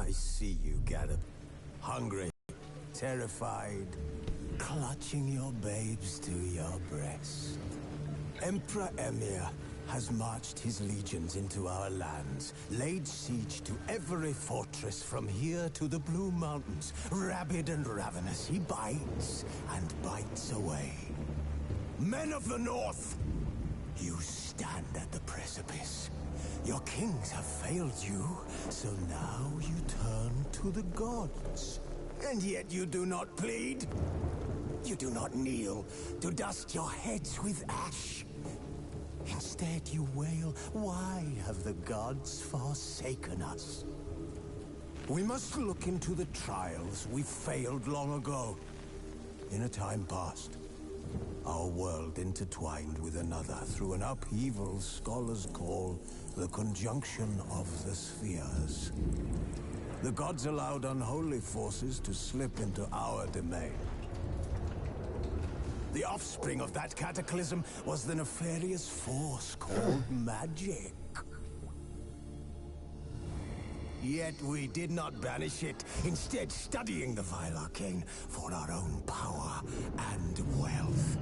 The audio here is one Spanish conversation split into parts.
I see you, Gareth. Hungry, terrified, clutching your babes to your breast. Emperor Emir has marched his legions into our lands, laid siege to every fortress from here to the Blue Mountains. Rabid and ravenous, he bites and bites away. Men of the North, you stand at the precipice. Your kings have failed you, so now you turn to the gods. And yet you do not plead. You do not kneel to dust your heads with ash. Instead you wail, why have the gods forsaken us? We must look into the trials we failed long ago. In a time past, our world intertwined with another through an upheaval scholars call the conjunction of the spheres. The gods allowed unholy forces to slip into our domain. The offspring of that cataclysm was the nefarious force called magic. Yet we did not banish it, instead studying the vile arcane for our own power and wealth.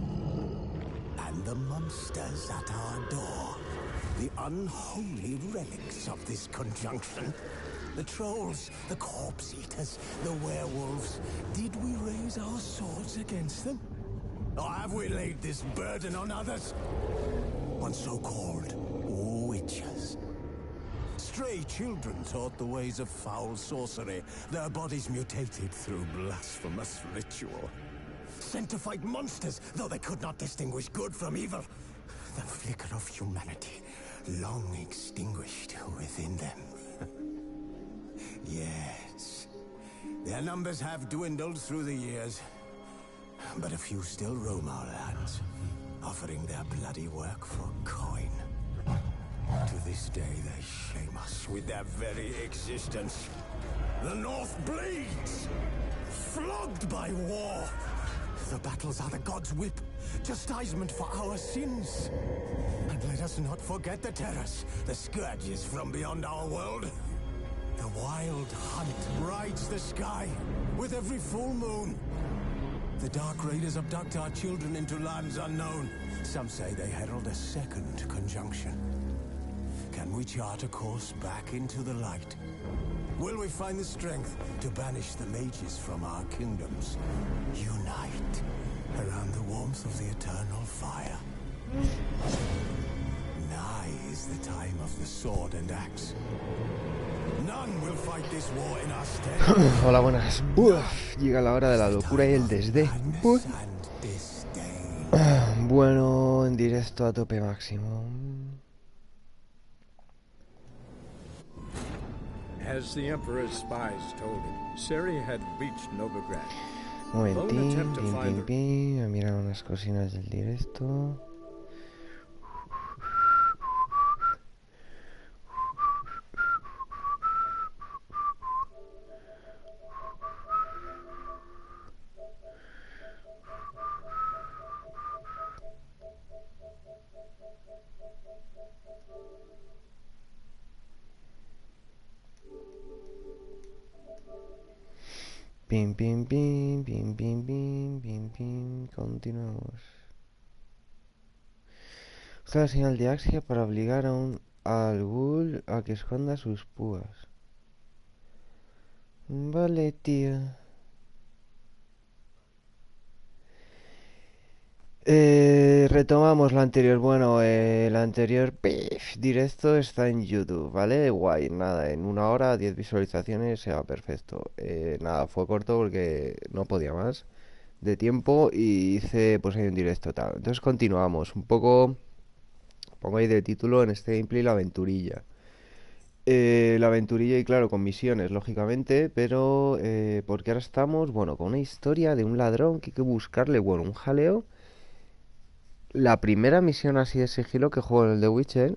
And the monsters at our door, the unholy relics of this conjunction. The trolls, the corpse eaters, the werewolves. Did we raise our swords against them? Or have we laid this burden on others? On so-called witches. Stray children taught the ways of foul sorcery, their bodies mutated through blasphemous ritual. Sent to fight monsters, though they could not distinguish good from evil. The flicker of humanity, long extinguished within them. Yes, their numbers have dwindled through the years. But a few still roam our lands, offering their bloody work for coin. To this day, they shame us with their very existence. The North bleeds, flogged by war. The battles are the gods' whip, chastisement for our sins. And let us not forget the terrors, the scourges from beyond our world. The wild hunt rides the sky with every full moon. The Dark Raiders abduct our children into lands unknown. Some say they herald a second conjunction. Can we chart a course back into the light? Will we find the strength to banish the mages from our kingdoms? Unite around the warmth of the eternal fire. Nigh is the time of the sword and axe. None will fight this war in our stead. Hola, buenas. Llega la hora de la locura y el desdén. Bueno, en directo a tope máximo. As the Emperor's spies told him, Ciri had reached Novigrad. Momentín, pim. A mirar unas cosinas del directo. Pim. Continuamos. Usa la señal de Axia para obligar al ghoul a que esconda sus púas. Vale, tío. Retomamos lo anterior. Bueno, el anterior directo está en YouTube, ¿vale? Guay, nada, en 1 hora, 10 visualizaciones, se va perfecto. Nada, fue corto porque no podía más de tiempo y hice pues ahí un directo tal. Entonces continuamos, un poco, pongo ahí de título en este gameplay la aventurilla. La aventurilla y claro, con misiones, lógicamente, pero porque ahora estamos, bueno, con una historia de un ladrón que hay que buscarle, bueno, un jaleo. La primera misión así de sigilo que juego en el The Witcher,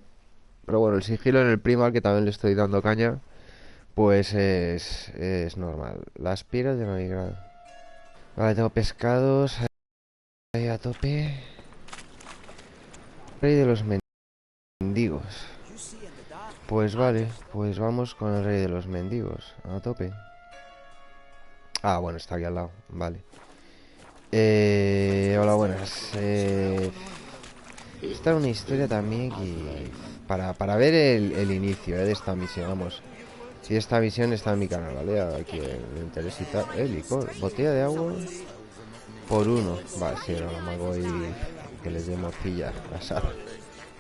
pero bueno, el sigilo en el Primal, que también le estoy dando caña, pues es normal. Las piedras de Novigrad. Vale, tengo pescados ahí a tope. Rey de los mendigos. Pues vale, pues vamos con el rey de los mendigos. A tope. Ah, bueno, está aquí al lado. Vale. Hola, buenas. Esta es una historia también que... Para ver el inicio de esta misión, vamos. Si esta misión está en mi canal, ¿vale? A quien le interese y tal. Licor. Botella de agua por uno. Vale, sí, ahora lo mago y que les dé morcilla. Asada.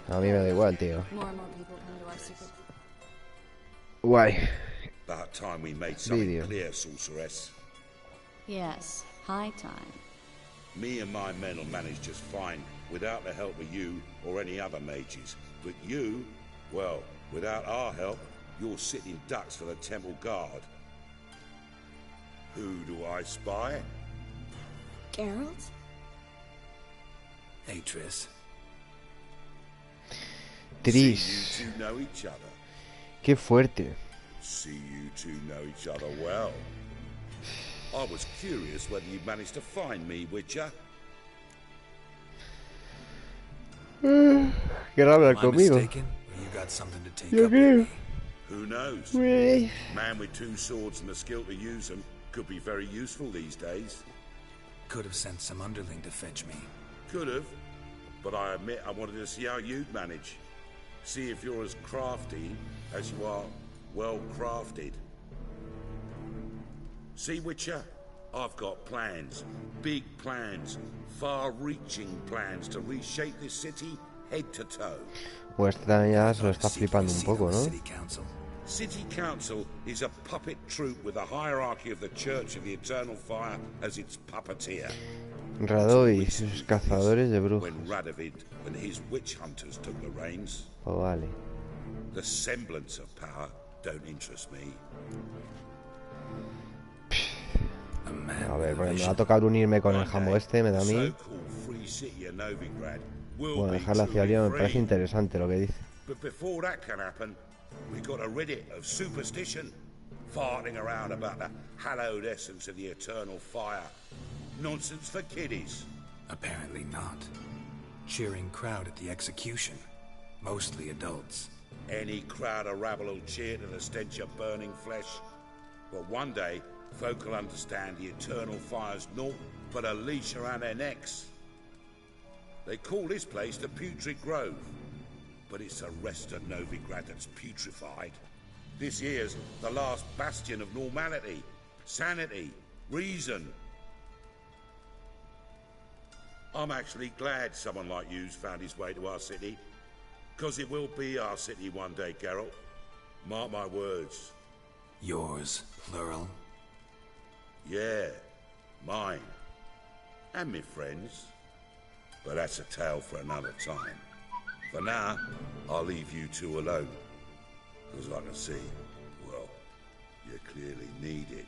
A mí me da igual, tío. Guay. About time we made something Vídeo. clear, sorceress. Yes, high time. Me and my men will manage just fine without the help of you or any other mages. But you, well, without our help, you're sitting ducks for the temple guard. Who do I spy? Geralt? Hey, Triss. Tris. See you two know each other. Qué fuerte. See you two know each other well. I was curious whether you'd managed to find me, Witcher. Quiero hablar Am I conmigo. mistaken? Or you got something to take Yo up creo. with me? Who knows? Man with two swords and the skill to use them could be very useful these days. Could have sent some underling to fetch me. Could have, but I admit I wanted to see how you'd manage. See if you're as crafty as you are well crafted. See, Witcher, I've got plans, big plans, far-reaching plans to reshape this city head to toe. Pues ya se lo está flipando un poco, ¿no? City Council. City Council is a puppet troupe with a hierarchy of the Church of the Eternal Fire as its puppeteer. Radoy y sus cazadores de brujos. When Radovid and his witch hunters took the reins, Oh, vale. the semblance of power don't interest me. A man A ver, with porque me va a vision. tocar unirme con el One jambo day, este, me da a the mí. so-called free city of Novigrad will Bueno, be dejar la ciudad truly libre me parece free. interesante lo que dice. But before that can happen, we got to rid it of superstition, farting around about the hallowed essence of the eternal fire. Nonsense for kiddies. Apparently not. Cheering crowd at the execution. Mostly adults. Any crowd of rabble will cheer to the stench of burning flesh. But one day, folk will understand the eternal fire's naught but a leash around their necks. They call this place the Putrid Grove, but it's the rest of Novigrad that's putrefied. This here's the last bastion of normality, sanity, reason. I'm actually glad someone like you's found his way to our city, because it will be our city one day, Geralt. Mark my words. Yours, plural. Yeah, mine. And me friends. But that's a tale for another time. For now, I'll leave you two alone. Because I can see, well, you clearly need it.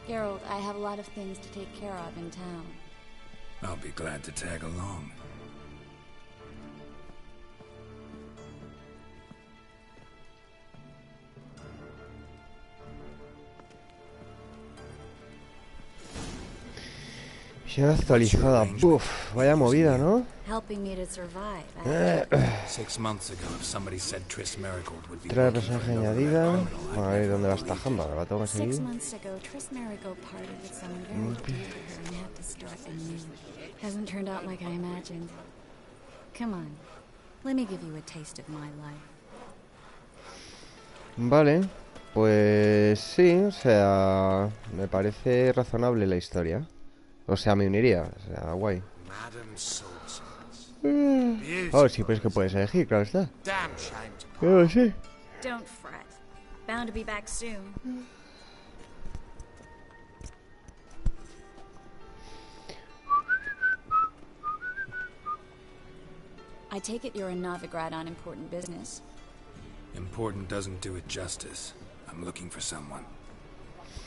Geralt, I have a lot of things to take care of in town. I'll be glad to tag along. Misión actualizada. Buf, vaya movida, ¿no? Helping me to survive. 6 months ago, if somebody said Triss Merigold would be Trae working for personaje Novigrad añadida. criminal Bueno, a ver dónde va esta jamba, que la tengo que 6 seguir. months ago, Triss Merigold parted with someone very dear to her and had to start anew. Hasn't turned out like I imagined. Come on, let me give you a taste of my life. Vale, pues sí, o sea, me parece razonable la historia. O sea, me uniría, o sea, guay. Madam Sorceress. Oh, sí, pues que puedes elegir, claro está. Damn shame to Pero sí. Don't fret. Bound to be back soon. I take it you're in Novigrad on important business. Important doesn't do it justice. I'm looking for someone.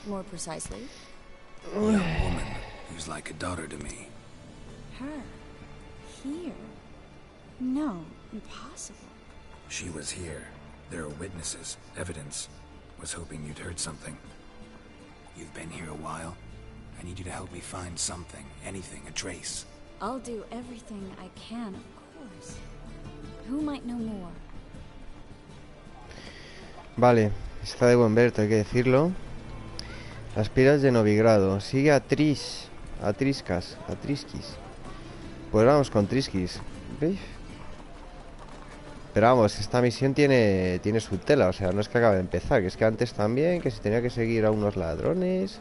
More precisely, A young woman who's like a daughter to me. her. Here. No, impossible. She was here. There are witnesses, evidence. Was hoping you'd heard something. You've been here a while. I need you to help me find something, anything, a trace. I'll do everything I can, of course. Who might know more? Vale, está de buen ver, hay que decirlo. Las piedras de Novigrado. Sigue a Trisquis. Pues vamos con Trisquis. ¿Veis? Pero vamos, esta misión tiene su tela. O sea, no es que acabe de empezar, que es que antes también, que si tenía que seguir a unos ladrones.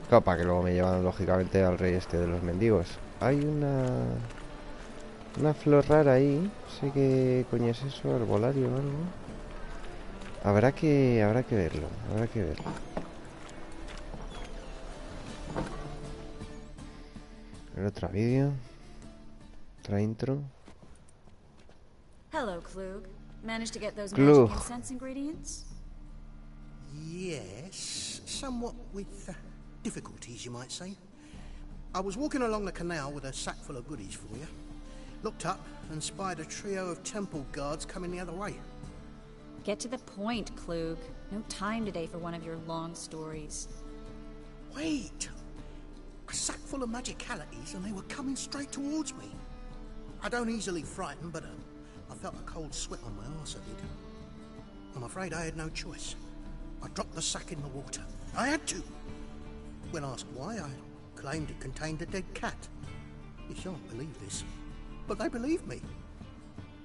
Claro, para que luego me llevan lógicamente al rey este de los mendigos. Hay una flor rara ahí. No sé qué coño es eso, arbolario o algo. Habrá que verlo. El otro vídeo. Otra intro. Hello, Klug. Managed to get those Klug. magic incense ingredients? Yes, somewhat with difficulties, you might say. I was walking along the canal with a sack full of goodies for you. Looked up and spied a trio of temple guards coming the other way. Get to the point, Klug. No time today for one of your long stories. Wait! A sack full of magicalities and they were coming straight towards me. I don't easily frighten, but I felt a cold sweat on my arse, I did. I'm afraid I had no choice. I dropped the sack in the water. I had to. When asked why, I claimed it contained a dead cat. You shan't believe this, but they believed me.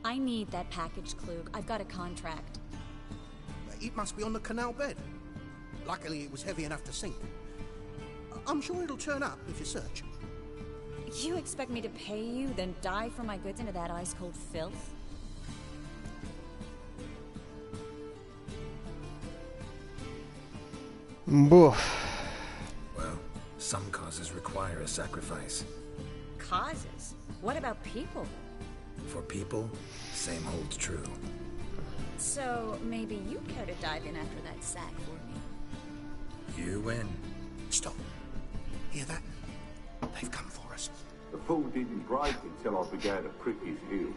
I need that package, Klug. I've got a contract. It must be on the canal bed. Luckily, it was heavy enough to sink. I'm sure it'll turn up if you search. You expect me to pay you, then dive for my goods into that ice-cold filth? Buf. Well, some causes require a sacrifice. Causes? What about people? For people, same holds true. So, maybe you'd care to dive in after that sack for me? You win. Stop. Hear that? They've come for us. The fool didn't break until I began to prick his heels.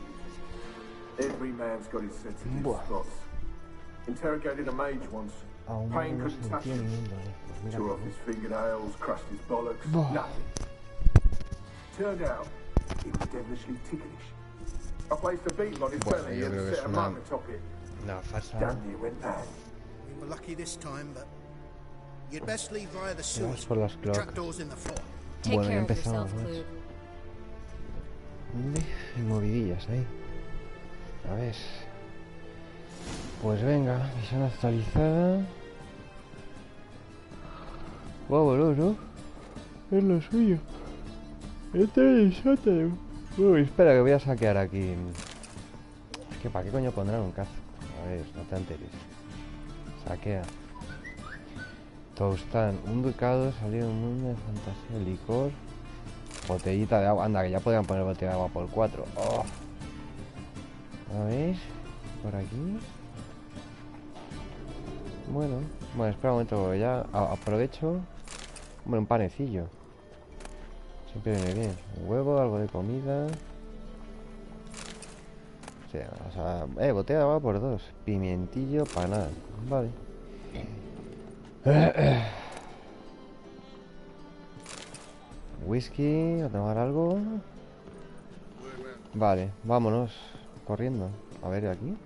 Every man's got his sensitive spots. Interrogated a mage once. Pain couldn't touch him. Tore off his fingernails, crushed his bollocks. Nothing. Turned out, he was devilishly ticklish. I placed a beetle on his belly and set a mark atop it. No, farsa. Damn near went mad. We were lucky this time, but you'd best leave via the sewers. por las The trapdoors in the floor. Take Bueno, ya care of empezamos, yourself, ¿ves? Klug. Y movidillas ahí. A ver. Pues venga, misión actualizada. Vámonos, ¿no? Es lo suyo. Este es el sótano. Uy, espera que voy a saquear aquí. Es que ¿para qué coño pondrán un cazo? A ver, no te enteres. Saquea. Toustan, un ducado, salir de un mundo de fantasía, licor. Botellita de agua. Anda, que ya podrían poner botella de agua por 4. Oh. A ver, por aquí. Bueno, espera un momento, ya aprovecho. Hombre, un panecillo. Siempre viene bien. Un huevo, algo de comida. Sí, o sea, botella de agua por 2. Pimientillo, panal. Vale. Whisky, a tomar algo. Vale, vámonos. Corriendo. A ver, aquí.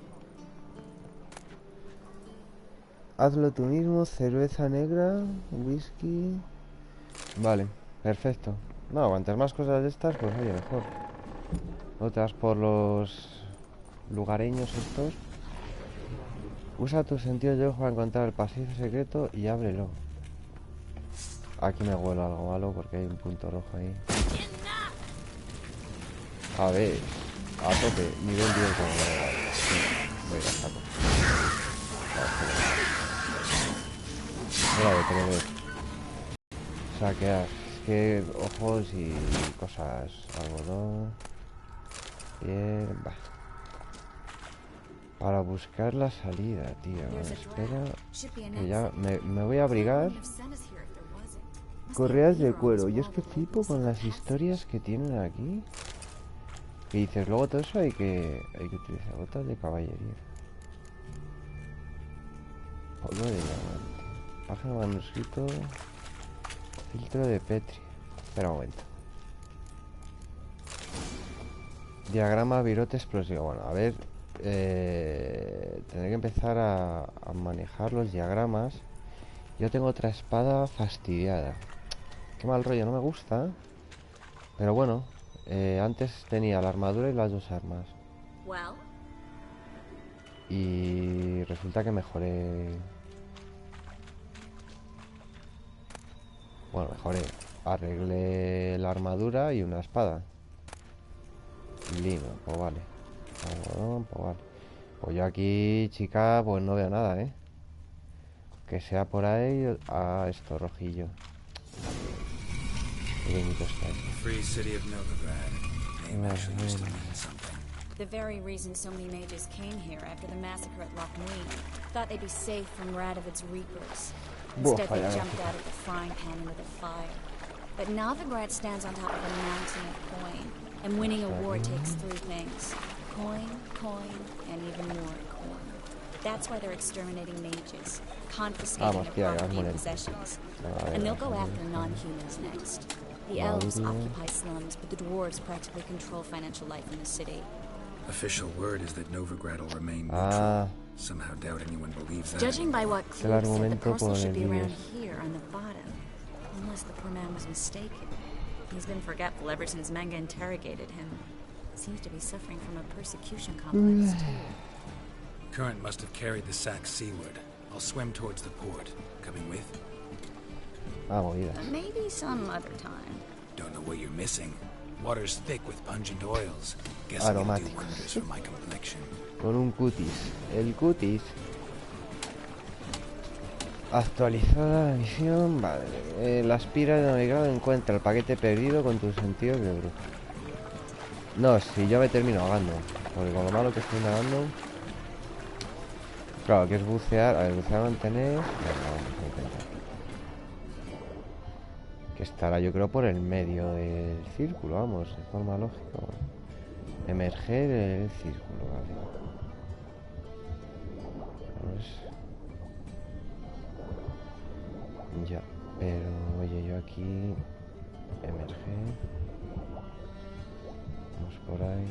Hazlo tú mismo, cerveza negra, whisky. Vale, perfecto. No, cuantas más cosas de estas, pues oye, mejor. Otras por los lugareños estos. Usa tus sentidos de ojo para encontrar el pasillo secreto y ábrelo. Aquí me huele algo malo porque hay un punto rojo ahí. A ver, a tope, nivel 10 como voy a saco. Mira, de ver. Saquear. Es que ojos y cosas. Algodón. Bien, va. Para buscar la salida, tío. Espera. Que ya me voy a abrigar. Correas de cuero. Yo es que flipo con las historias que tienen aquí. Que dices, luego todo eso hay que utilizar botas de caballería. Polvo de diamante. Página manuscrito. Filtro de Petri. Espera un momento. Diagrama virote explosivo. Bueno, a ver. tendré que empezar a manejar los diagramas. Yo tengo otra espada fastidiada. Qué mal rollo, no me gusta. Pero bueno, antes tenía la armadura y las dos armas. Y resulta que mejoré. Bueno, mejoré. Arreglé la armadura y una espada. Lino, pues vale. Algodón, pues vale. Pues yo aquí, chica, pues no veo nada, ¿eh? Que sea por ahí. Ah, esto, rojillo. Qué bonito está esto. Free city of Novigrad. Name actually used to mean something. The very reason so many mages came here after the massacre at Loch Neen thought they'd be safe from Radovid's reapers. Instead, they jumped out of the frying pan into the fire. But Novigrad stands on top of a mountain of coin, and winning a war takes three things: coin, coin, and even more coin. That's why they're exterminating mages, confiscating their property and possessions. And they'll go after non-humans next. The elves occupy slums, but the dwarves practically control financial life in the city. Official word is that Novigrad will remain neutral. Somehow doubt anyone believes that. Judging by what Cliff said, the castle should be around here on the bottom. Unless the poor man was mistaken. He's been forgetful ever since Manga interrogated him. Seems to be suffering from a persecution complex, too. Current must have carried the sack seaward. I'll swim towards the port. Coming with? Maybe some other time. Don't know what you're missing. Water's thick with pungent oils. Guessing it'll do wonders for my complexion. Con un cutis. El cutis. Actualizada la misión. Vale. La aspira de navegado encuentra el paquete perdido con tus sentidos de bruja. No, si yo me termino ahogando. Porque con lo malo que estoy nadando. Claro, que es bucear. A ver, bucear, mantener. Venga, vamos a intentar. Que estará, yo creo, por el medio del círculo, vamos, de forma lógica. Emerger el círculo, vale. Ya, pero oye, yo aquí emerger. Vamos por ahí.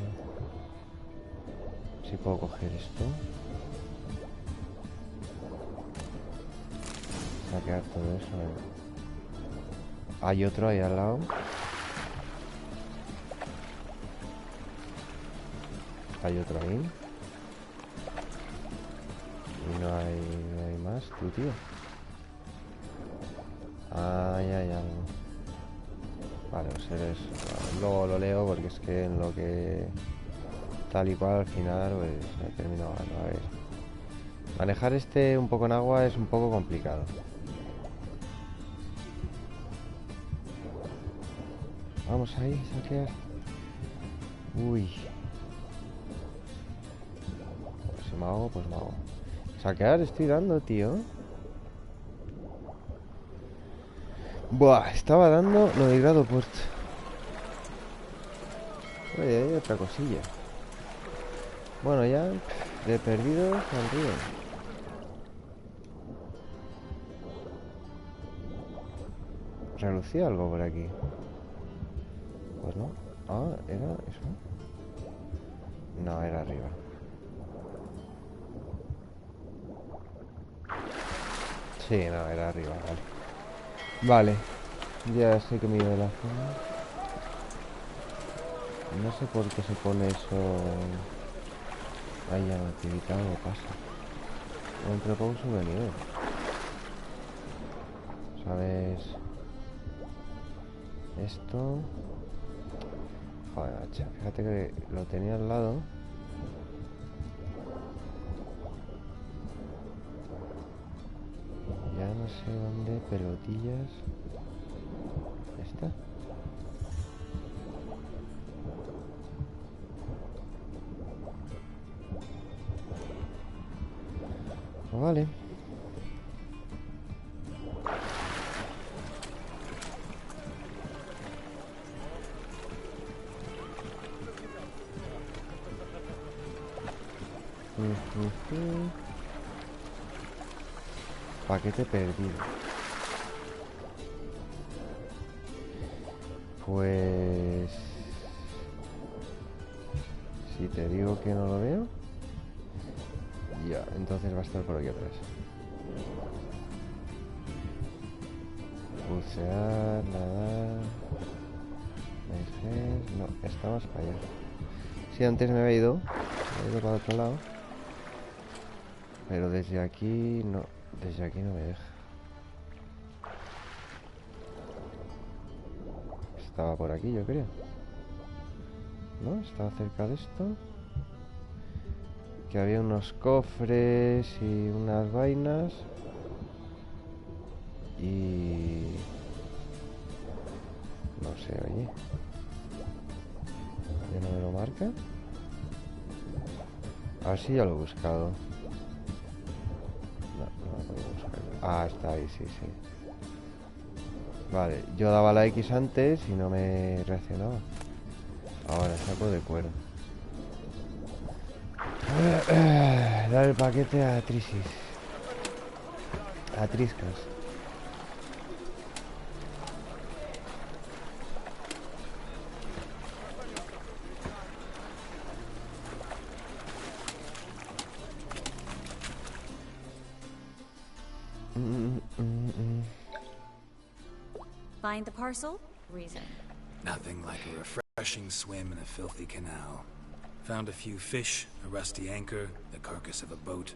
Si puedo coger esto. Saquear todo eso. Hay otro ahí al lado. Hay otro ahí. Y no hay más, tú, tío. Ahí hay algo. Vale, pues eres. Vale, luego lo leo porque es que en lo que tal y cual al final pues he terminado ganando. A ver. Manejar este un poco en agua es un poco complicado. Vamos ahí, saquear. Uy. Si me hago, pues me hago. Saquear estoy dando, tío. Buah, estaba dando Novigrado puerto. Oye, hay otra cosilla. Bueno, ya de perdidos al río. Relucía algo por aquí. Pues no. Ah, ¿era eso? No, era arriba. Sí, no, era arriba, vale. Vale. Ya sé que me iba de la zona. No sé por qué se pone eso. Ahí ya no actividad o pasa. Entre pausa de nivel. ¿Sabes? Esto. Joder, macho, fíjate que lo tenía al lado. Ya no sé dónde, pelotillas. ¿Esta? Pues vale. Paquete perdido. Pues... si te digo que no lo veo... Ya, entonces va a estar por aquí atrás. Bucear, nadar. No, está más para allá. Sí, antes me había ido para otro lado. Pero desde aquí no. Desde aquí no me deja. Estaba por aquí, yo creo. ¿No? Estaba cerca de esto. Que había unos cofres y unas vainas. Y... no sé, oye. ¿Ya no me lo marca? A ver si ya lo he buscado. No lo puedo buscar. Ah, está ahí, sí, sí. Vale, yo daba la X antes y no me reaccionaba. Ahora saco de cuero. Dar el paquete a Trisis. A Triscas. Find the parcel? Reason. Nothing like a refreshing swim in a filthy canal. Found a few fish, a rusty anchor, the carcass of a boat.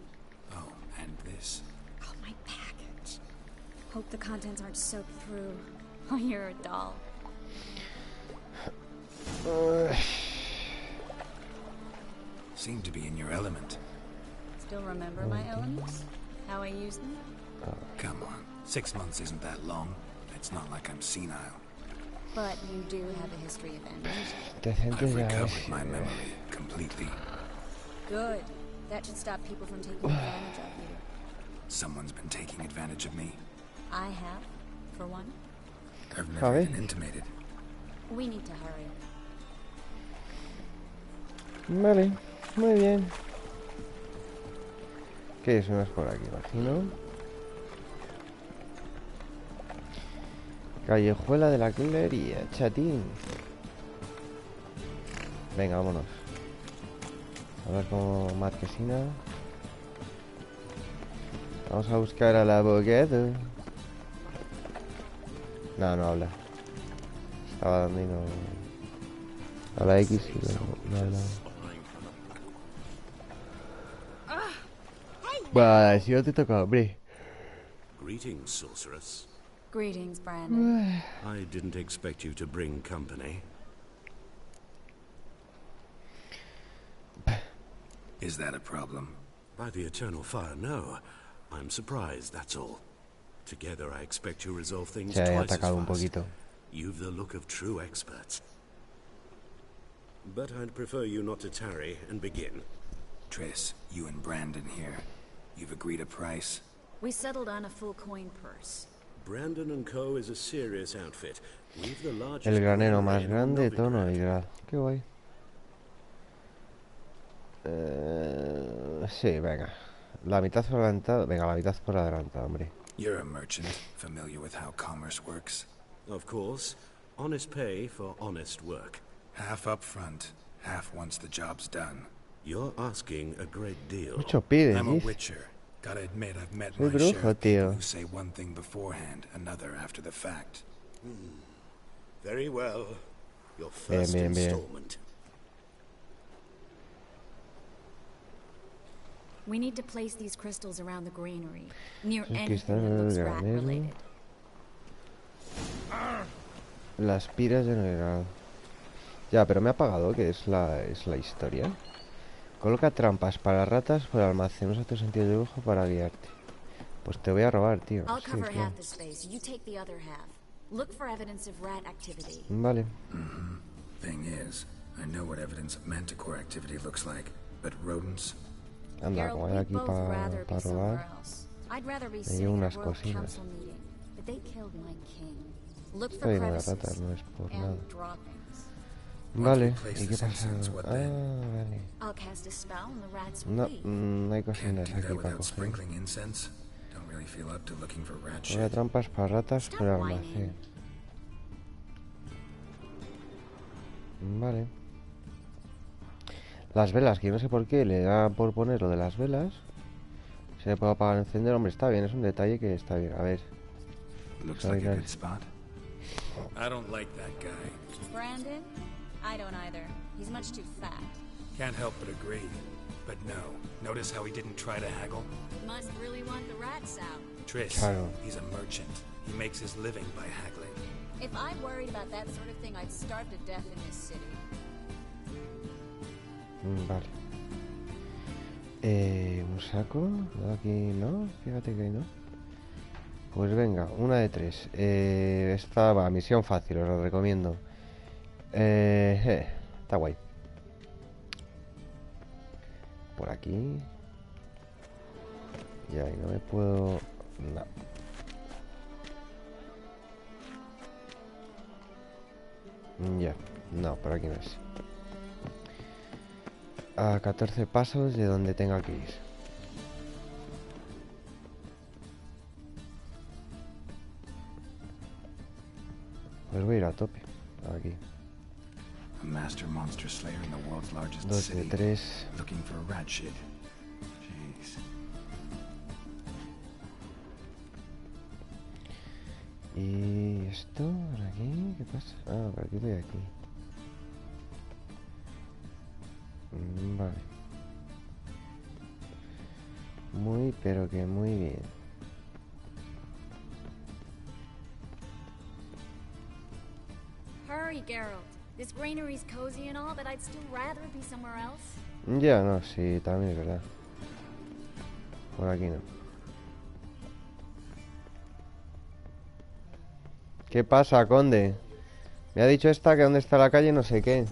Oh, and this. Oh, my package. Hope the contents aren't soaked through. Oh, you're a doll. Seem to be in your element. Still remember my elements? How I use them? Come on, 6 months isn't that long. It's not like I'm senile. But you do have a history of amnesia. I've recovered my memory completely. Good. That should stop people from taking advantage of you. Someone's been taking advantage of me. I have, for one. I've never been intimated. We need to hurry. Vale, muy bien. ¿Qué es? Unas por aquí, imagino. Callejuela de la Clería, chatín. Venga, vámonos. A ver cómo marquesina. Vamos a buscar al abogado. No, no habla. Estaba dando y no... a la X y no habla. Vale, si no te toca, hombre. Greetings, sorceress. Greetings, Brandon. I didn't expect you to bring company. Is that a problem? By the eternal fire, no. I'm surprised, that's all. Together, I expect you resolve things twice as fast. You've the look of true experts. But I'd prefer you not to tarry and begin. Triss, you and Brandon here. You've agreed a price? We settled on a full coin purse. Brandon and Co. is a serious outfit. We've the largest... El granero más grande, tono y grado. Qué guay. Sí, venga. La mitad por adelantado. Venga, la mitad por adelantado, hombre. You're a merchant, familiar with how commerce works? Of course. Honest pay for honest work. Half up front, half once the job's done. You're asking a great deal. Mucho pides, I'm a witcher. Gotta admit, I've met Soy my share brujo, of people tío. who say one thing beforehand, another after the fact. Very well. Your first installment. We need to place these crystals around the greenery, near anything that looks rat-related. Las piras de grado. Ya, pero me ha apagado, que es la historia. Coloca trampas para ratas por el almacén. Usa tu sentido de dibujo para guiarte. Pues te voy a robar, tío. Sí, claro. Vale. Thing is, I know what evidence of manticore activity looks like, but rodents. Anda, como hay aquí para robar. Me llevo unas cositas. Está lleno de ratas, no es por nada. Vale, ¿y qué pasa? Ah, vale. No, no hay cositas aquí para coger. Voy a trampas para ratas por el almacén. Vale. Las velas, que yo no sé por qué le da por poner lo de las velas. Se le puede apagar el encender. Hombre, está bien, es un detalle que está bien. A ver. Looks like a good spot. I don't like that guy. Brandon? I don't either. He's much too fat. Can't help but agree. But no. Notice how he didn't try to haggle? Must really want the rats out. Trish, Claro. he's a merchant. He makes his living by haggling. If I worried about that sort of thing, I'd starve to death in this city. Vale. Un saco. Aquí no. Fíjate que no. Pues venga, una de 3. Esta va, misión fácil, os lo recomiendo. Está guay. Por aquí. Y ahí no me puedo... No. Ya, no, por aquí no es. A 14 pasos de donde tenga que ir. Pues voy a ir a tope. Aquí. A master monster slayer in the world's largest 2 de city. 3. Looking for a rat shit. Jeez. Y esto, por aquí, ¿qué pasa? Ah, por aquí voy aquí. Vale. Muy, pero que muy bien. Hurry, Geralt. This granary's cozy and all, but I'd still rather be somewhere else. Ya, no, sí, también es verdad. Por aquí no. ¿Qué pasa, conde? Me ha dicho esta que dónde está la calle no sé qué.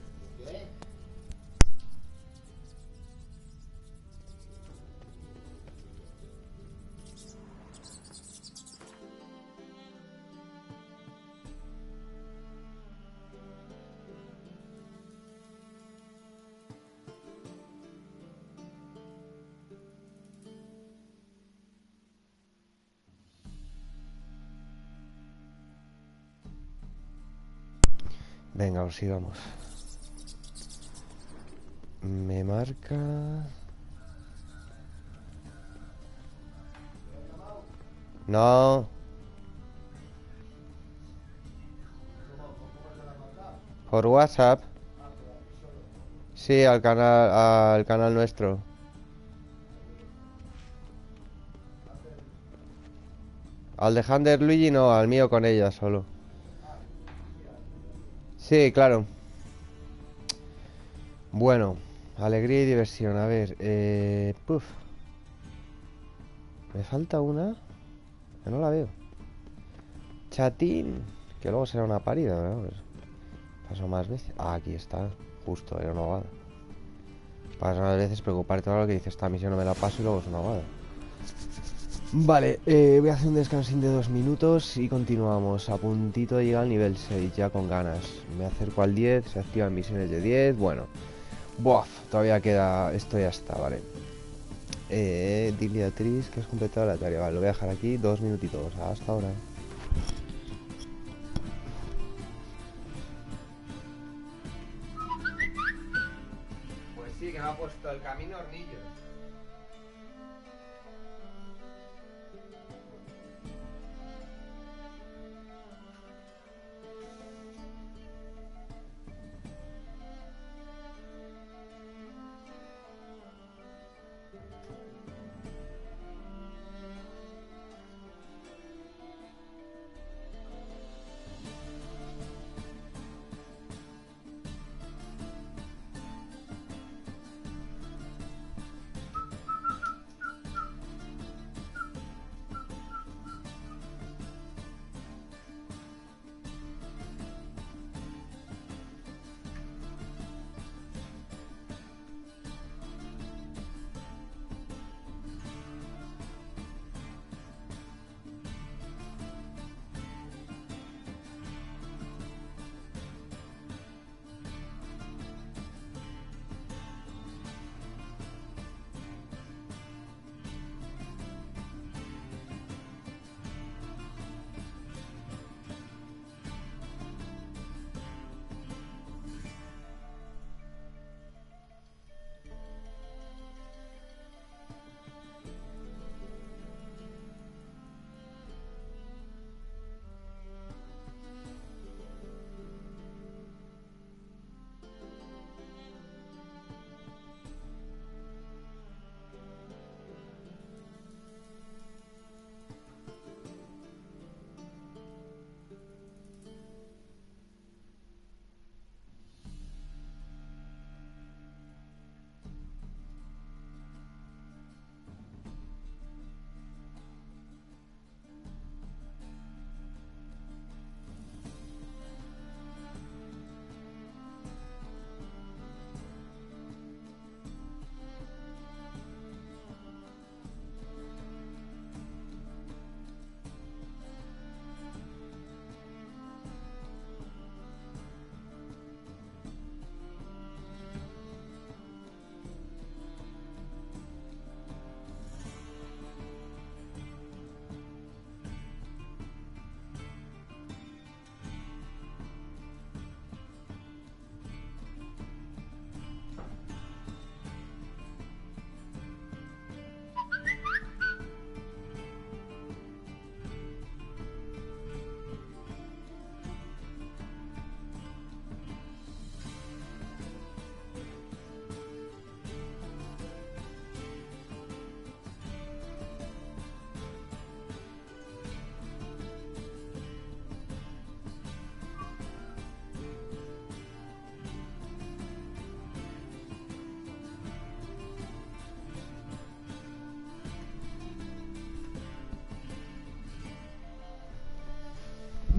Venga, os sigamos. Me marca... No. Por WhatsApp. Sí, al canal nuestro. Al de Hunter Luigi no, al mío con ella solo. Sí, claro. Bueno, alegría y diversión. A ver, puf. Me falta una. Que no la veo. Chatín. Que luego será una parida, ¿no? Pues paso más veces. Ah, aquí está. Justo, era una bobada. Paso más veces preocuparte de lo que dice. Esta misión no me la paso y luego es una bobada. Vale, voy a hacer un descansín de 2 minutos y continuamos. A puntito de llegar al nivel 6, ya con ganas. Me acerco al 10, se activan misiones de 10. Bueno, buaf, todavía queda. Esto ya está, vale. Diliatriz, que has completado la tarea. Vale, lo voy a dejar aquí 2 minutitos. Hasta ahora. Pues sí, que me ha puesto el camino hornillo.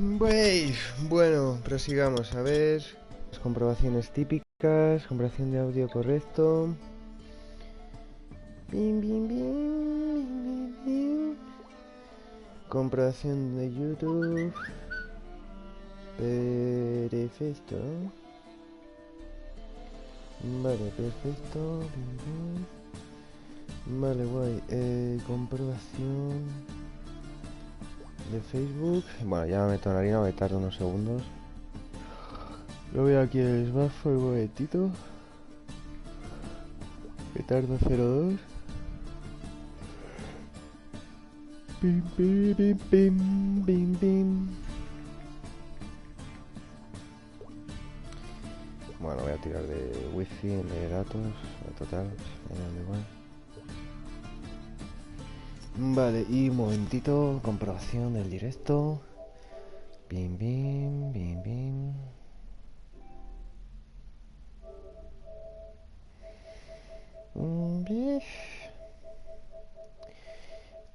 Bueno, prosigamos, a ver. Comprobaciones típicas, comprobación de audio correcto. Bim, bim, bim, bim, bim, bim. Comprobación de YouTube. Perfecto. Vale, perfecto. Bim, bim. Vale, guay. Comprobación de Facebook. Bueno, ya me meto en la harina, me tardo unos segundos. Lo veo aquí en el smartphone un momentito. Me tardo 02. Pim, pim, pim, pim, pim, pim. Bueno, voy a tirar de wifi, de datos, total, me da igual. Vale, y un momentito, comprobación del directo. Bim, bim, bim, bim.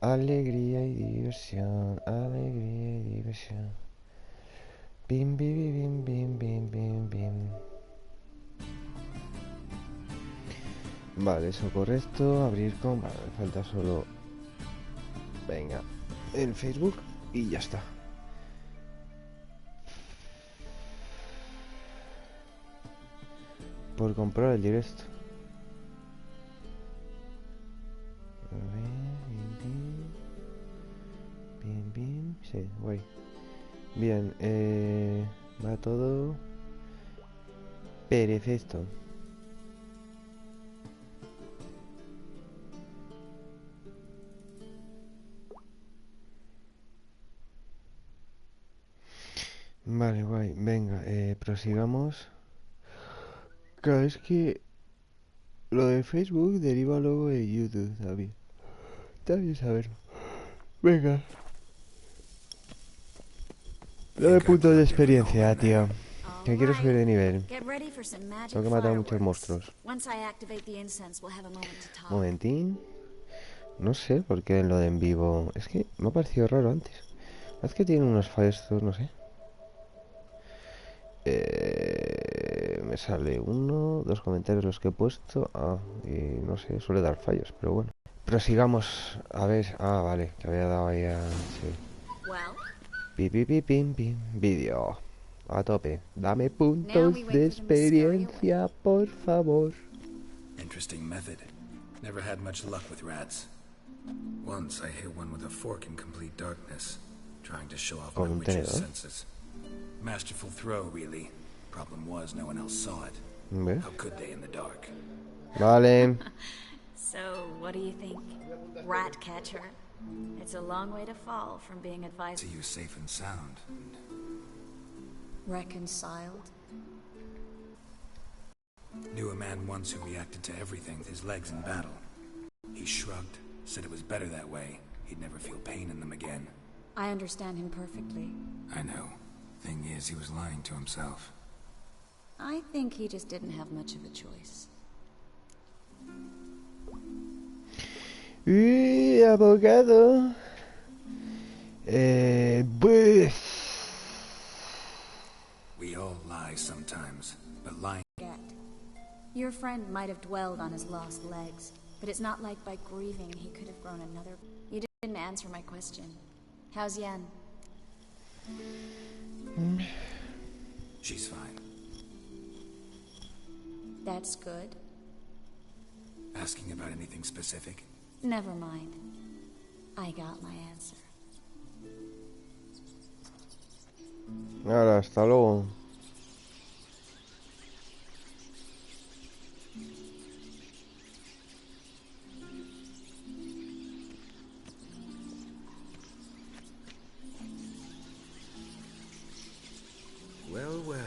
Alegría y diversión, alegría y diversión. Bim, bim, bim, bim, bim, bim, bim. Vale, eso correcto, abrir con... Vale, me falta solo... Venga, el Facebook y ya está. Por comprar el directo. Bien, bien, sí, guay. Bien, va todo perfecto. Vale, guay, venga, prosigamos. Claro, es que lo de Facebook deriva luego de YouTube, David. También saberlo. Venga. Dame puntos de experiencia, tío. Que quiero subir de nivel. Tengo que matar a muchos monstruos. Momentín. No sé por qué en lo de en vivo... Es que me ha parecido raro antes. Es que tiene unos fallos, no sé. Me sale 1, 2 comentarios los que he puesto. Y no sé, suele dar fallos, pero bueno. Prosigamos. A ver. Vale, que había dado ahí a... Sí. Pi, pi, pi, pim, pim. Vídeo. A tope. Dame puntos de experiencia, por favor. Interesting method. Never had much luck with rats. Once I hit one with a fork in complete darkness, trying to show off my witch's senses. Masterful throw, really. Problem was, no one else saw it. How could they in the dark? Vale. So, what do you think? Rat catcher? It's a long way to fall from being advised. See you safe and sound. Reconciled? Knew a man once who reacted to everything with his legs in battle. He shrugged, said it was better that way. He'd never feel pain in them again. I understand him perfectly. I know. Thing is, he was lying to himself. I think he just didn't have much of a choice. Abogado. We all lie sometimes, but lying... Your friend might have dwelled on his lost legs, but it's not like by grieving he could have grown another... You didn't answer my question. How's Yen? She's fine. That's good. Asking about anything specific? Never mind. I got my answer. Ahora, hasta luego. Well, well.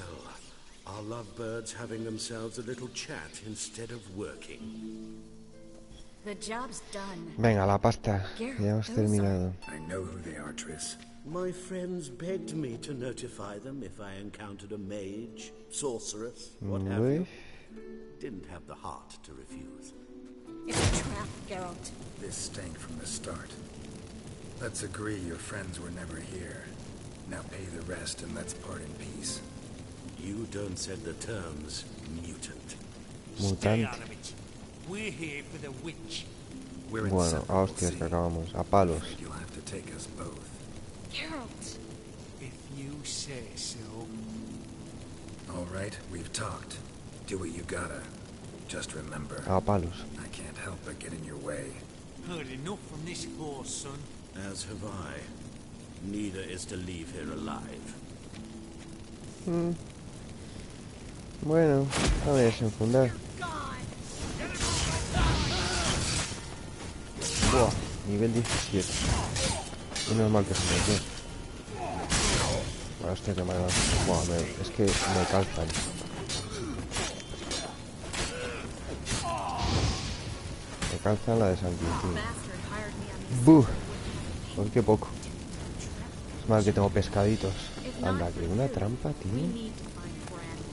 Our lovebirds having themselves a little chat instead of working. The job's done. Venga, la pasta. Ya hemos terminado. I know who they are, Triss. My friends begged me to notify them if I encountered a mage, sorceress, what have you. Didn't have the heart to refuse. It's a trap, Geralt. This stank from the start. Let's agree your friends were never here. Now pay the rest and let's part in peace. You don't set the terms, mutant. Mutante. We're here for the witch. Bueno, a hostias que acabamos. A palos. You'll have to take us both. Geralt. If you say so. All right, we've talked. Do what you gotta. Just remember. A palos. I can't help but get in your way. Heard enough from this horse, son. As have I. Neither is to leave here alive. Bueno, a ver, desenfundar. Buah, nivel 17. Menos mal que se metió. Bueno, hostia, que me ha dado. Buah, es que me calzan. Me calzan la de San Quintín. ¡Buh! Pues qué poco. Es mal que tengo pescaditos. Anda, que una trampa, tío.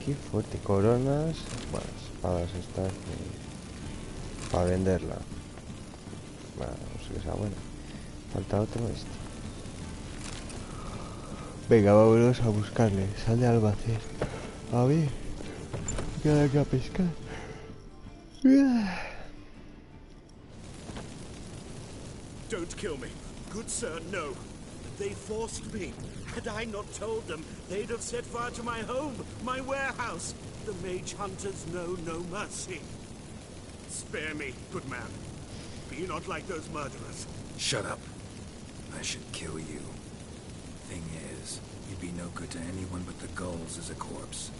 Qué fuerte. Coronas. Bueno, espadas estas. Para venderla. Bueno, no sé que sea buena. Falta otro este. Venga, vámonos a buscarle. Sal de Albacete. A ver. Queda aquí a pescar. Don't kill me. Good sir, no. They forced me. Had I not told them, they'd have set fire to my home, my warehouse. The mage hunters know no mercy. Spare me, good man. Be not like those murderers. Shut up. I should kill you. Thing is, you'd be no good to anyone but the gulls as a corpse.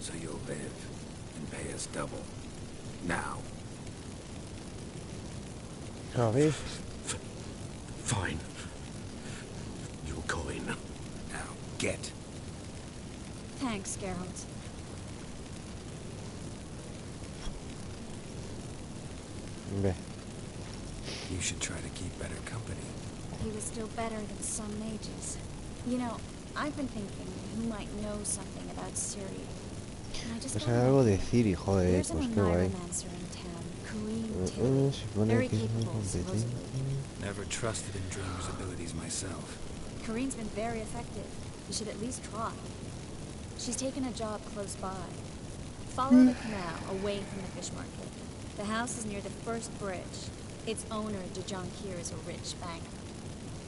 So you'll live and pay us double. Now. A ver. Fine. Your coin. Now, get. Thanks, Geralt. Ve. You should try to keep better company. He was still better than some mages. You know, I've been thinking he might know something about Ciri. And I just Pues don't hay know. algo de ciri, joder, There's pues an qué guay. necromancer in town, Kareem Supone very que es muy capable, supposedly. competente. Never trusted in Dreamer's abilities myself. Kareem's been very effective. You should at least try. She's taken a job close by. Follow the canal away from the fish market. The house is near the first bridge. Its owner, Dejonkir, is a rich banker.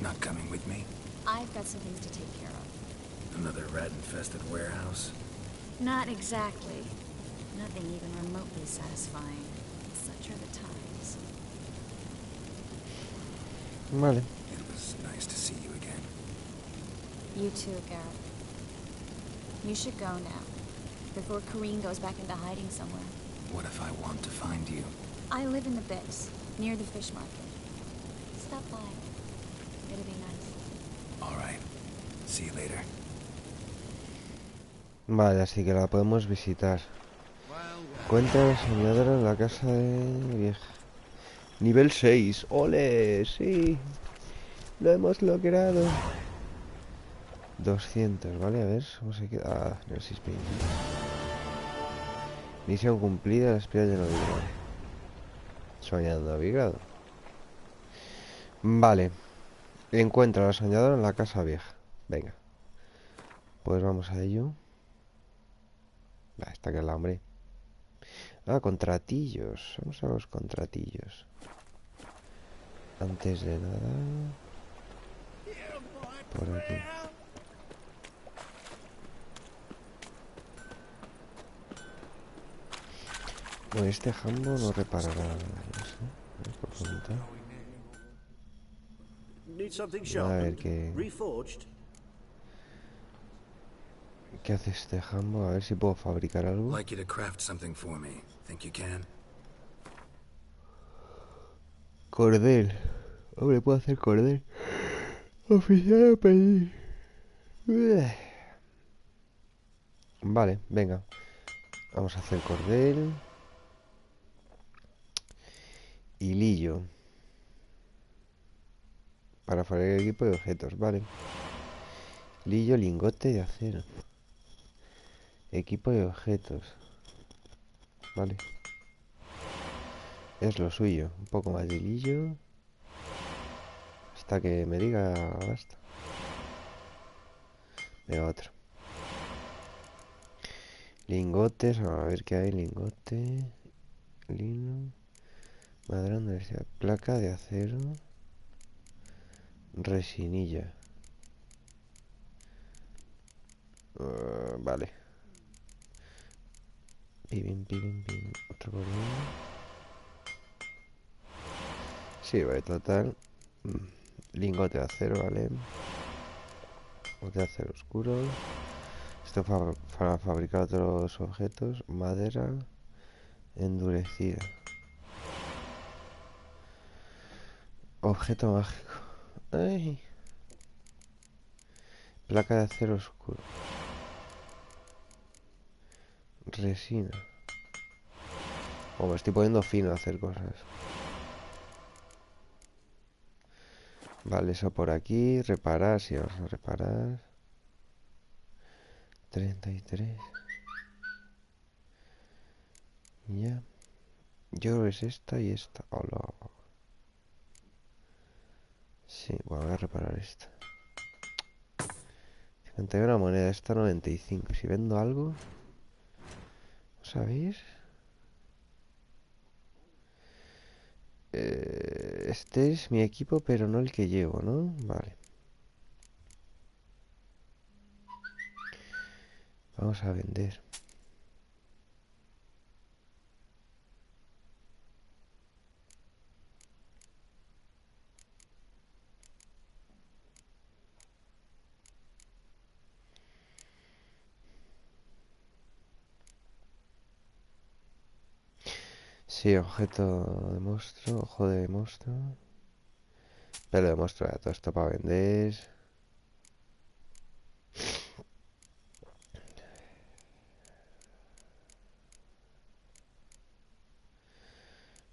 Not coming with me? I've got some things to take care of. Another rat-infested warehouse? Not exactly. Nothing even remotely satisfying. Such are the times. Vale. It was nice to see you again. You too, Garrett. You should go now, before Kareem goes back into hiding somewhere. What if I want to find you? I live in the Bix, near the fish market. Stop by. It'll be nice. All right. See you later. Vale, así que la podemos visitar. Cuenta la soñadora en la casa de vieja. Nivel 6. ¡Ole! ¡Sí! Lo hemos logrado. 200, ¿vale? A ver, ¿cómo se queda? Ah, nivel 620. Misión cumplida, la espera de Novigrado. Soñando Novigrado. Vale. Encuentra a la soñadora en la casa vieja. Venga. Pues vamos a ello. Esta que es la hombre. Ah, contratillos. Vamos a los contratillos. Antes de nada. Por aquí. Bueno, este jambo no reparará nada. Por preguntar. A ver qué... ¿Qué hace este jambo? A ver si puedo fabricar algo. Like you to craft something for me. Think you can? Cordel. Hombre, puedo hacer cordel. Oficial a pedir. Vale, venga. Vamos a hacer cordel. Hilillo. Para fabricar equipo de objetos, vale. Hilillo, lingote de acero. Equipo de objetos. Vale. Es lo suyo. Un poco más de hilillo. Hasta que me diga basta. Venga, otro. Lingotes, vamos a ver qué hay. Lingote, lino, madera, universidad, placa de acero, resinilla. Vale. Pim, pim, pim. Otro por ahí. Sí, vale, total. Lingote de acero, vale. Lingote de acero oscuro. Esto para fabricar otros objetos. Madera endurecida. Objeto mágico. Ay. Placa de acero oscuro. Resina. Me estoy poniendo fino a hacer cosas. Vale, eso por aquí. Reparar, sí, vamos a reparar. 33. Ya. Yo creo que es esta y esta. Hola. Sí, bueno, voy a reparar esta. 51 moneda, esta 95. Si vendo algo, ¿sabéis? Este es mi equipo, pero no el que llevo, ¿no? Vale. Vamos a vender. Sí, objeto de monstruo, ojo de monstruo. Pelo de monstruo, todo esto para vender.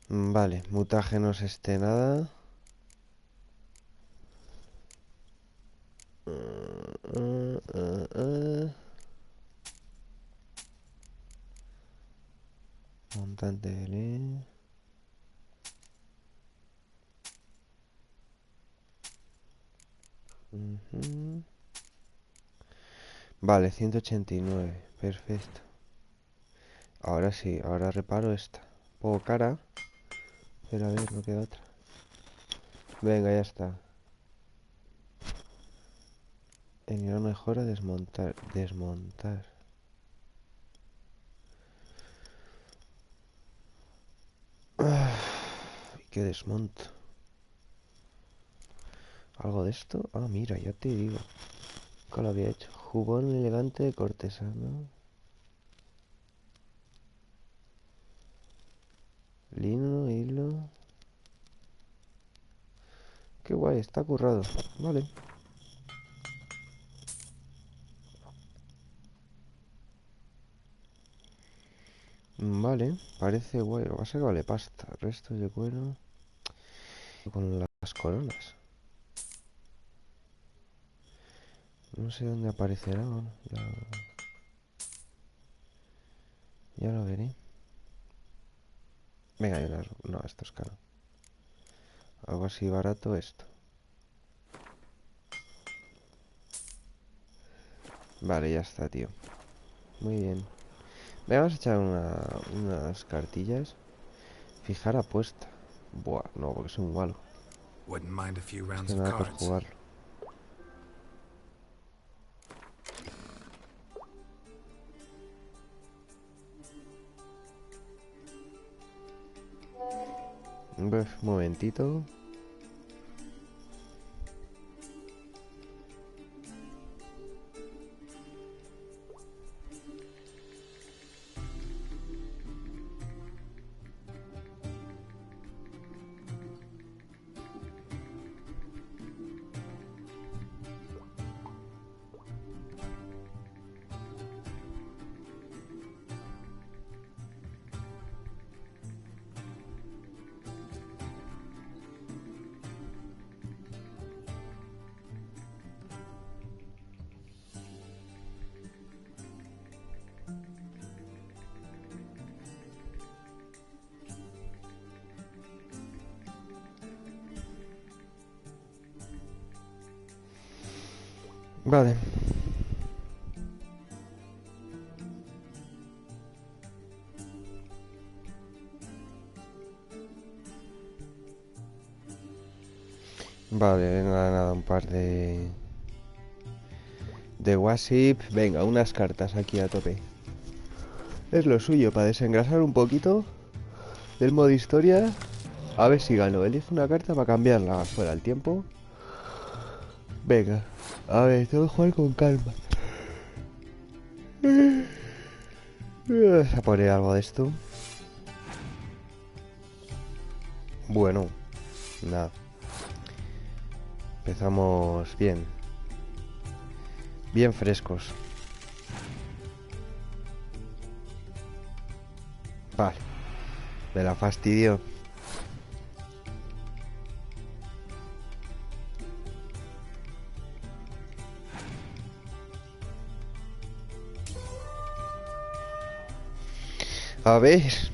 Vale, mutágenos este nada. Montante de ley. Vale, 189. Perfecto. Ahora sí, ahora reparo esta. Un poco cara. Pero a ver, no queda otra. Venga, ya está. Eliminar mejora, desmontar. Desmontar. ¿Qué desmonto? ¿Algo de esto? Ah, mira, ya te digo. ¿Qué lo había hecho? Jubón elegante de cortesano. Lino, hilo. Qué guay, está currado. Vale. Vale, parece guay. Lo que pasa es que vale pasta. Restos de cuero. Con las coronas. No sé dónde aparecerá. Bueno, ya lo veré. Venga, hay una... No, esto es caro. Algo así barato esto. Vale, ya está, tío. Muy bien. Venga, vamos a echar unas cartillas. Fijar apuesta. Buah, no, porque es un malo. Es que nada por jugarlo. Un momentito. Vale. Vale, venga, nada, un par de Wasip. Venga, unas cartas aquí a tope. Es lo suyo, para desengrasar un poquito del modo historia. A ver si gano. Elijo una carta para cambiarla fuera del tiempo. Venga, a ver, tengo que jugar con calma. Vamos a poner algo de esto. Bueno, nada. Empezamos bien. Bien frescos. Vale. Me la fastidió. A ver.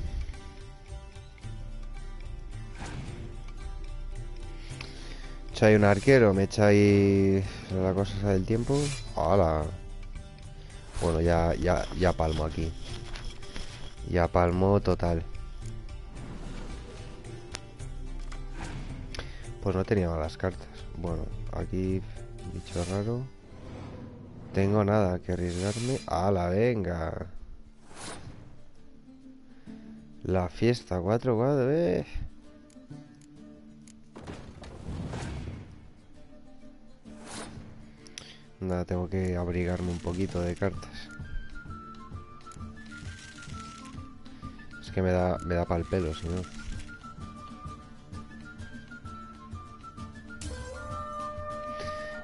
¿Echáis un arquero? ¿Me echáis la cosa esa del tiempo? ¡Hala! Bueno, ya palmo aquí. Ya palmo total. Pues no tenía malas cartas. Bueno, aquí bicho raro. Tengo nada que arriesgarme. ¡Hala, venga! La fiesta 4-4, Nada, tengo que abrigarme un poquito de cartas. Es que me da pa'l pelo, si no.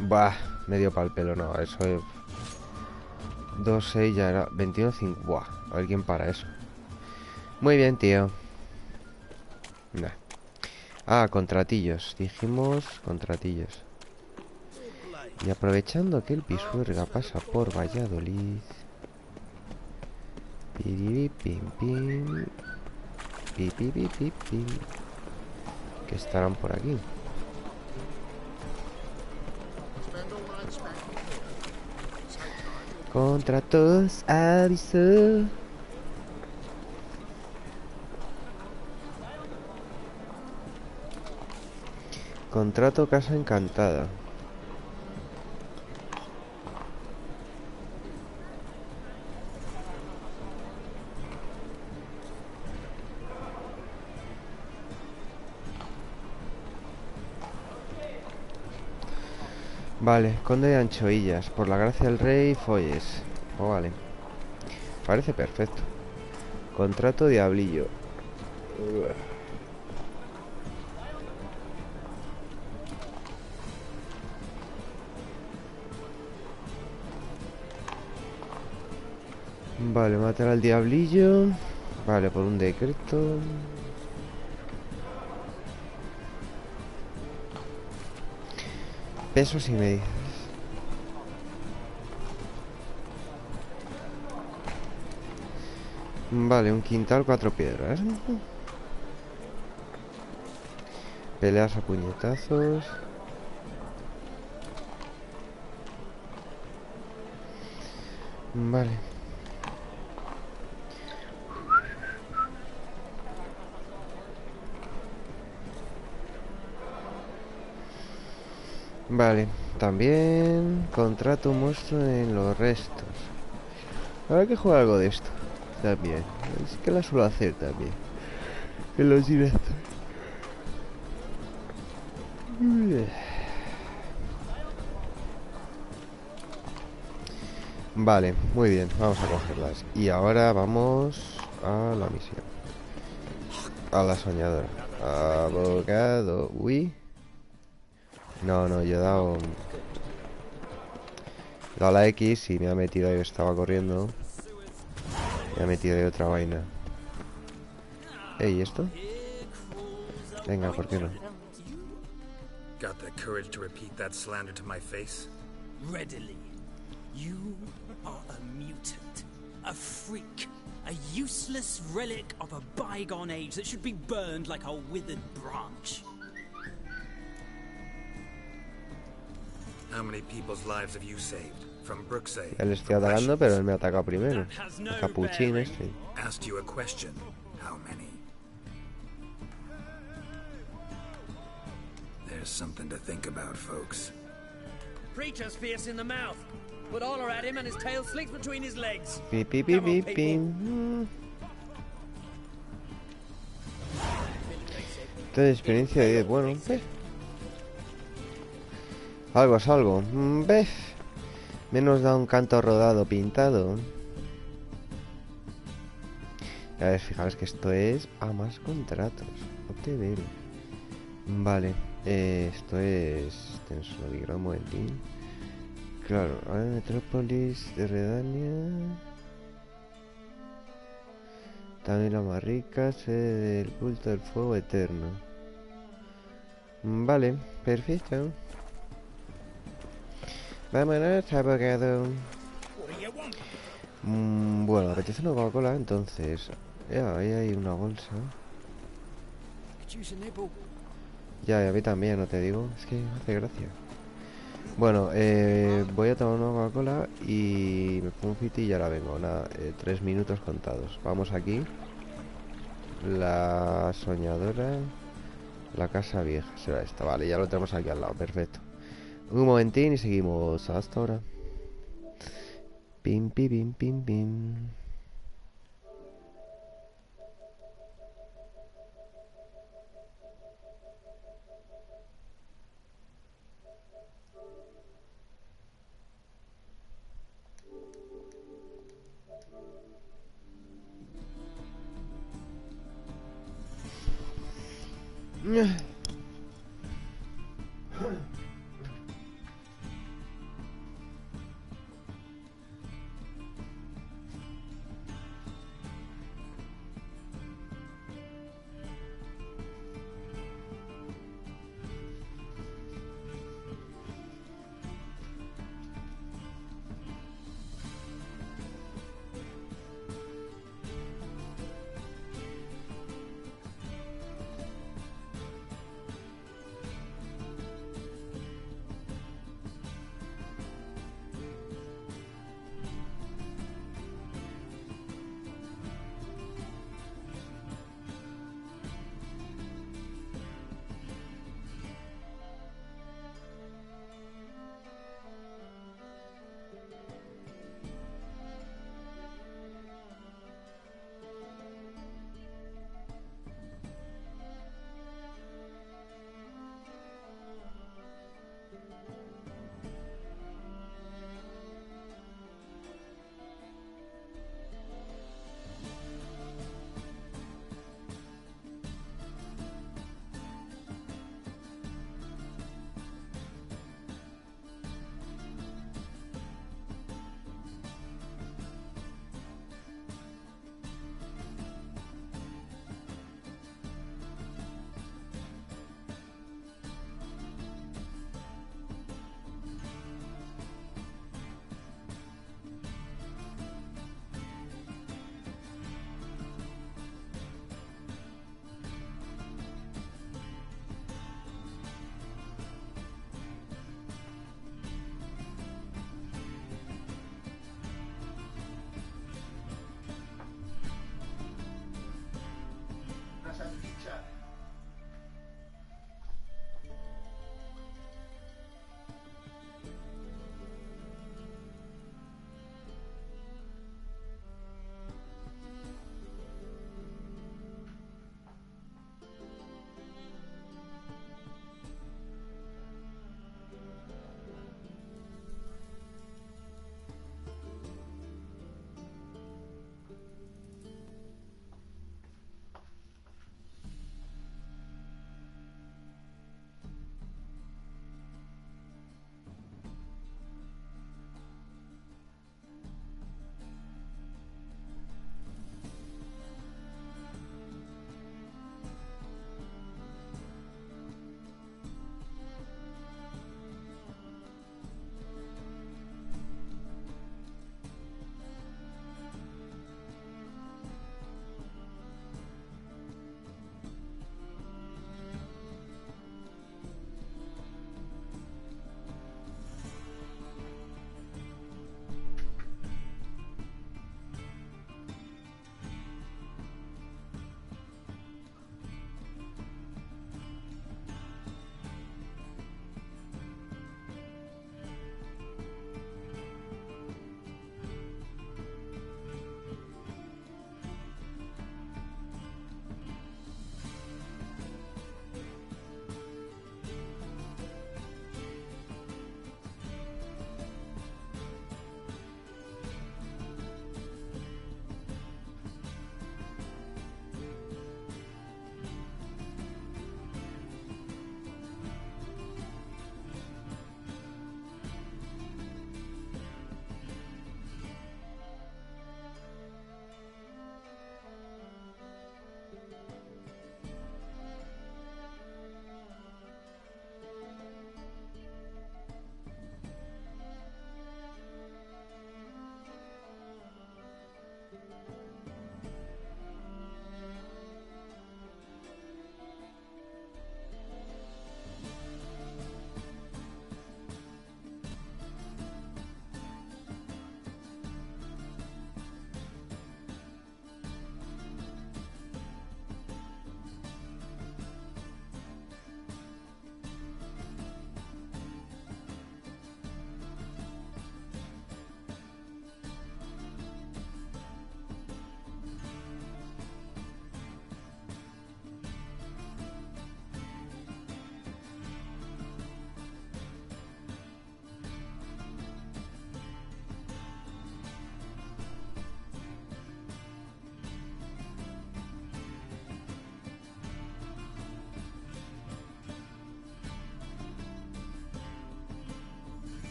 Bah, me dio pa'l pelo, no, eso es... 2-6 ya era... 21-5, buah, a ver quién para eso. Muy bien, tío. Nah. Ah, contratillos. Dijimos contratillos. Y aprovechando que el Pisuerga pasa por Valladolid. Piripim, pim. Pipipipipim. Que estarán por aquí. Contratos, aviso. Contrato casa encantada. Vale, conde de Anchoillas. Por la gracia del rey, folles. Oh, vale. Parece perfecto. Contrato diablillo. Vale, matar al diablillo. Vale, por un decreto. Pesos y medidas. Vale, un quintal, 4 piedras. Peleas a puñetazos. Vale. Vale, también contrato un monstruo en los restos. Habrá que jugar algo de esto también. Es que la suelo hacer también en los directos. Vale, muy bien, vamos a cogerlas. Y ahora vamos a la misión. A la soñadora. Abogado. Uy. No, yo he dado la X y me ha metido ahí, estaba corriendo. Me ha metido ahí otra vaina. ¿Y esto? Venga, ¿por qué no? Got the courage to repeat that slander to my face? Readily. You are a mutant, a freak, a useless relic of a bygone age that should be burned like a withered branch. How many people's lives have you saved? From Brookside? Él estoy atacando, pero él me ataca primero. El capuchín este. Asked you a question. How many? There's something to think about, folks. Preacher's fierce in the mouth. Put all at him and his tail slinks between his legs. Beep, beep, beep, beep, beep. Entonces, experiencia de 10. Bueno, algo es algo. ¿Ves? Menos da un canto rodado pintado. A ver, fijaros que esto es a más contratos. No te veo. Vale, esto es tenso, un momentín. Claro, ahora Metrópolis de Redania. También la más rica, sede del culto del fuego eterno. Vale, perfecto. Vámonos, abogado. Bueno, apetece una Coca-Cola, entonces. Ahí hay una bolsa. Ya, y a mí también, no te digo. Es que me hace gracia. Bueno, voy a tomar una Coca-Cola y me pongo un fiti y ya la vengo. Nada, 3 minutos contados. Vamos aquí. La soñadora. La casa vieja. Será esta. Vale, ya lo tenemos aquí al lado. Perfecto. Un momentín y seguimos. Hasta ahora. Pim, pim, pim, pim, pim.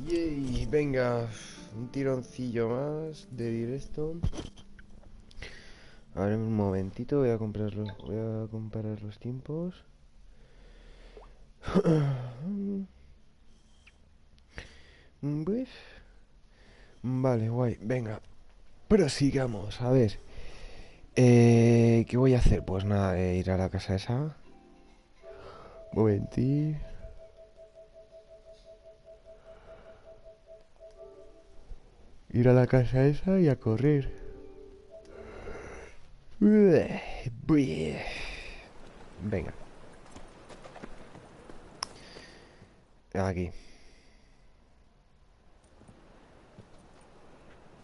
Yay, venga, un tironcillo más de directo. A ver, un momentito, voy a comparar los tiempos. Pues, vale, guay, venga, prosigamos, a ver. ¿Qué voy a hacer? Pues nada, ir a la casa esa. Momentín. Ir a la casa esa y a correr. Venga. Aquí.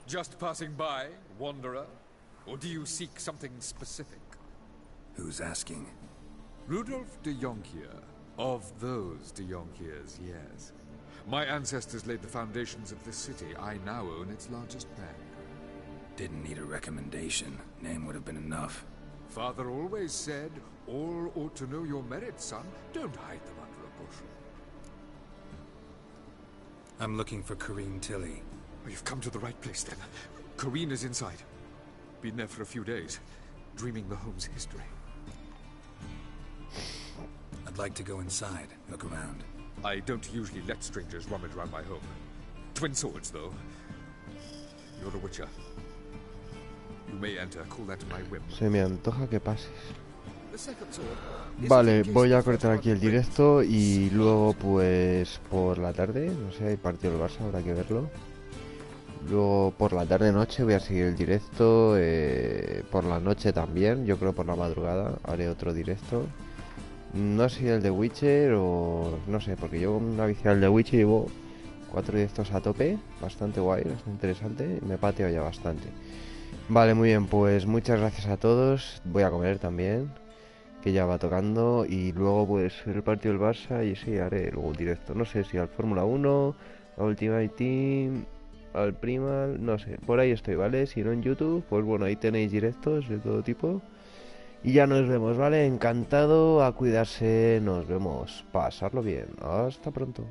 Just passing by, wanderer? Or do you seek something specific? Who's asking? Rudolf de Jonkier. Of those de Jonkiers, yes. My ancestors laid the foundations of this city. I now own its largest bank. Didn't need a recommendation. Name would have been enough. Father always said, all ought to know your merits, son. Don't hide them under a bushel. I'm looking for Corrine Tilly. Oh, you've come to the right place, then. Corrine is inside. Been there for a few days, dreaming the home's history. I'd like to go inside, look around. I don't usually let strangers rummage around my home. Twin swords, though. You're a witcher. You may enter, call that my whim. Se me antoja que pases. Vale, voy a cortar aquí el directo y luego pues por la tarde, no sé, hay partido del Barça, habrá que verlo. Luego por la tarde-noche voy a seguir el directo, por la noche también, yo creo por la madrugada haré otro directo. No sé si el de Witcher o no sé, porque yo una viciada el de Witcher llevo 4 directos a tope, bastante guay, bastante interesante, me pateo ya bastante. Vale, muy bien, pues muchas gracias a todos, voy a comer también, que ya va tocando, y luego pues el partido del Barça y sí, haré luego un directo, no sé si al Fórmula 1, al Ultimate Team, al Primal, no sé, por ahí estoy, ¿vale? Si no en YouTube, pues bueno, ahí tenéis directos de todo tipo. Y ya nos vemos, ¿vale? Encantado, a cuidarse, nos vemos, pasarlo bien, hasta pronto.